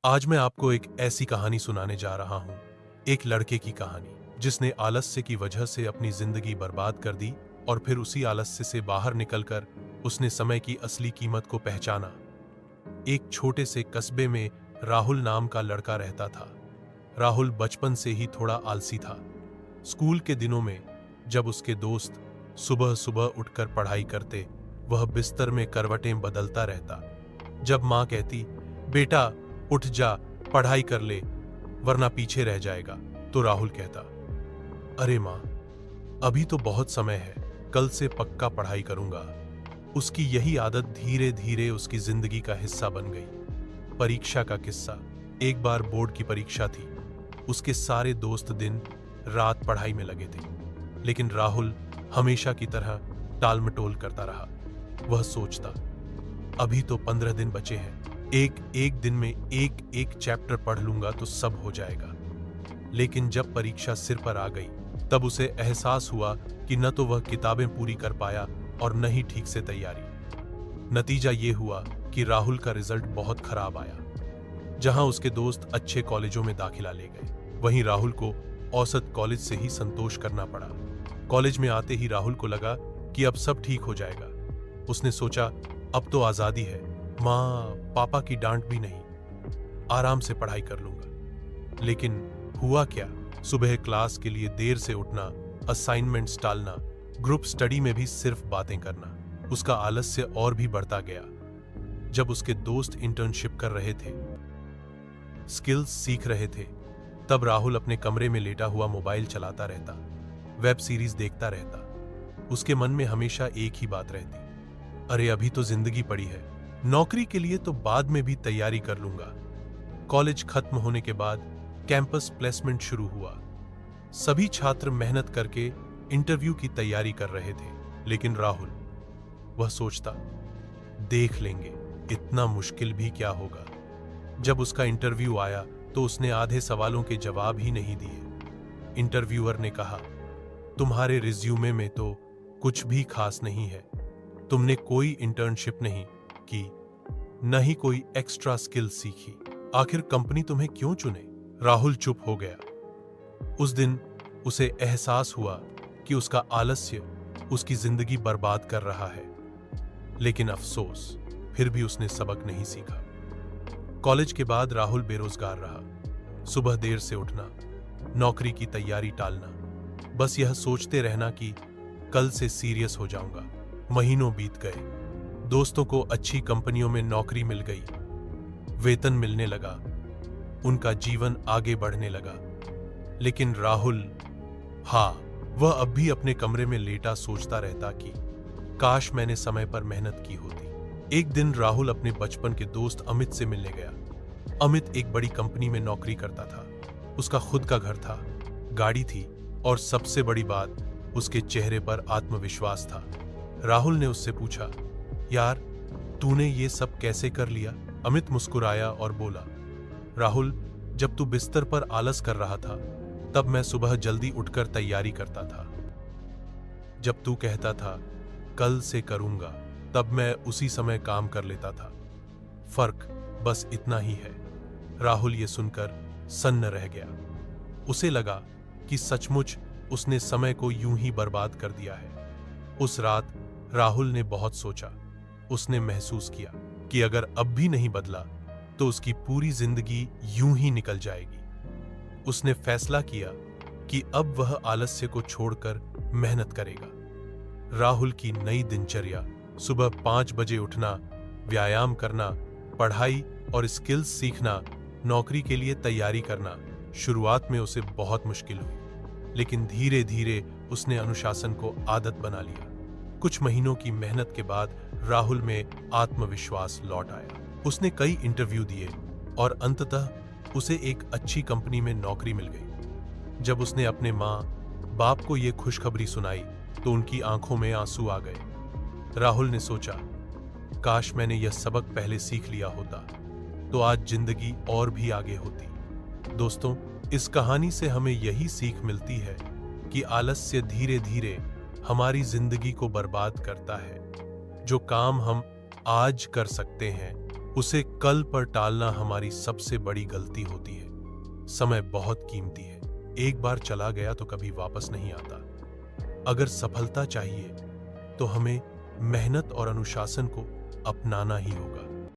आज मैं आपको एक ऐसी कहानी सुनाने जा रहा हूं, एक लड़के की कहानी जिसने आलस्य की वजह से अपनी जिंदगी बर्बाद कर दी और फिर उसी आलस्य से बाहर निकलकर उसने समय की असली कीमत को पहचाना। एक छोटे से कस्बे में राहुल नाम का लड़का रहता था। राहुल बचपन से ही थोड़ा आलसी था। स्कूल के दिनों में जब उसके दोस्त सुबह सुबह उठकर पढ़ाई करते, वह बिस्तर में करवटें बदलता रहता। जब माँ कहती, बेटा उठ जा, पढ़ाई कर ले वरना पीछे रह जाएगा, तो राहुल कहता, अरे माँ, अभी तो बहुत समय है, कल से पक्का पढ़ाई करूंगा। उसकी यही आदत धीरे धीरे उसकी जिंदगी का हिस्सा बन गई। परीक्षा का किस्सा। एक बार बोर्ड की परीक्षा थी। उसके सारे दोस्त दिन रात पढ़ाई में लगे थे, लेकिन राहुल हमेशा की तरह टाल मटोल करता रहा। वह सोचता, अभी तो 15 दिन बचे हैं, एक दिन में एक चैप्टर पढ़ लूंगा तो सब हो जाएगा। लेकिन जब परीक्षा सिर पर आ गई, तब उसे एहसास हुआ कि न तो वह किताबें पूरी कर पाया और न ही ठीक से तैयारी। नतीजा ये हुआ कि राहुल का रिजल्ट बहुत खराब आया। जहां उसके दोस्त अच्छे कॉलेजों में दाखिला ले गए, वहीं राहुल को औसत कॉलेज से ही संतोष करना पड़ा। कॉलेज में आते ही राहुल को लगा कि अब सब ठीक हो जाएगा। उसने सोचा, अब तो आजादी है, माँ पापा की डांट भी नहीं, आराम से पढ़ाई कर लूंगा। लेकिन हुआ क्या? सुबह क्लास के लिए देर से उठना, असाइनमेंट्स टालना, ग्रुप स्टडी में भी सिर्फ बातें करना। उसका आलस्य और भी बढ़ता गया। जब उसके दोस्त इंटर्नशिप कर रहे थे, स्किल्स सीख रहे थे, तब राहुल अपने कमरे में लेटा हुआ मोबाइल चलाता रहता, वेब सीरीज देखता रहता। उसके मन में हमेशा एक ही बात रहती, अरे अभी तो जिंदगी पड़ी है, नौकरी के लिए तो बाद में भी तैयारी कर लूंगा। कॉलेज खत्म होने के बाद कैंपस प्लेसमेंट शुरू हुआ। सभी छात्र मेहनत करके इंटरव्यू की तैयारी कर रहे थे, लेकिन राहुल, वह सोचता, देख लेंगे, इतना मुश्किल भी क्या होगा। जब उसका इंटरव्यू आया तो उसने आधे सवालों के जवाब ही नहीं दिए। इंटरव्यूअर ने कहा, तुम्हारे रिज्यूमे में तो कुछ भी खास नहीं है, तुमने कोई इंटर्नशिप नहीं की, न ही कोई एक्स्ट्रा स्किल सीखी, आखिर कंपनी तुम्हें क्यों चुने? राहुल चुप हो गया। उस दिन उसे एहसास हुआ कि उसका आलस्य उसकी जिंदगी बर्बाद कर रहा है। लेकिन अफसोस, फिर भी उसने सबक नहीं सीखा। कॉलेज के बाद राहुल बेरोजगार रहा। सुबह देर से उठना, नौकरी की तैयारी टालना, बस यह सोचते रहना कि कल से सीरियस हो जाऊंगा। महीनों बीत गए। दोस्तों को अच्छी कंपनियों में नौकरी मिल गई, वेतन मिलने लगा, उनका जीवन आगे बढ़ने लगा। लेकिन राहुल, वह अब भी अपने कमरे में लेटा सोचता रहता कि काश मैंने समय पर मेहनत की होती। एक दिन राहुल अपने बचपन के दोस्त अमित से मिलने गया। अमित एक बड़ी कंपनी में नौकरी करता था। उसका खुद का घर था, गाड़ी थी और सबसे बड़ी बात, उसके चेहरे पर आत्मविश्वास था। राहुल ने उससे पूछा, यार तूने ये सब कैसे कर लिया? अमित मुस्कुराया और बोला, राहुल, जब तू बिस्तर पर आलस कर रहा था, तब मैं सुबह जल्दी उठकर तैयारी करता था। जब तू कहता था कल से करूंगा, तब मैं उसी समय काम कर लेता था। फर्क बस इतना ही है। राहुल ये सुनकर सन्न रह गया। उसे लगा कि सचमुच उसने समय को यूं ही बर्बाद कर दिया है। उस रात राहुल ने बहुत सोचा। उसने महसूस किया कि अगर अब भी नहीं बदला तो उसकी पूरी जिंदगी यूं ही निकल जाएगी। उसने फैसला किया कि अब वह आलस्य को छोड़कर मेहनत करेगा। राहुल की नई दिनचर्या, सुबह 5 बजे उठना, व्यायाम करना, पढ़ाई और स्किल्स सीखना, नौकरी के लिए तैयारी करना, शुरुआत में उसे बहुत मुश्किल हुई, लेकिन धीरे धीरे उसने अनुशासन को आदत बना लिया। कुछ महीनों की मेहनत के बाद राहुल में आत्मविश्वास लौट आया। उसने कई इंटरव्यू दिए और अंततः उसे एक अच्छी कंपनी में नौकरी मिल गई। जब उसने अपने माँ बाप को यह खुशखबरी सुनाई तो उनकी आंखों में आंसू आ गए। राहुल ने सोचा, काश मैंने यह सबक पहले सीख लिया होता तो आज जिंदगी और भी आगे होती। दोस्तों, इस कहानी से हमें यही सीख मिलती है कि आलस्य धीरे धीरे हमारी जिंदगी को बर्बाद करता है। जो काम हम आज कर सकते हैं, उसे कल पर टालना हमारी सबसे बड़ी गलती होती है। समय बहुत कीमती है, एक बार चला गया तो कभी वापस नहीं आता। अगर सफलता चाहिए तो हमें मेहनत और अनुशासन को अपनाना ही होगा।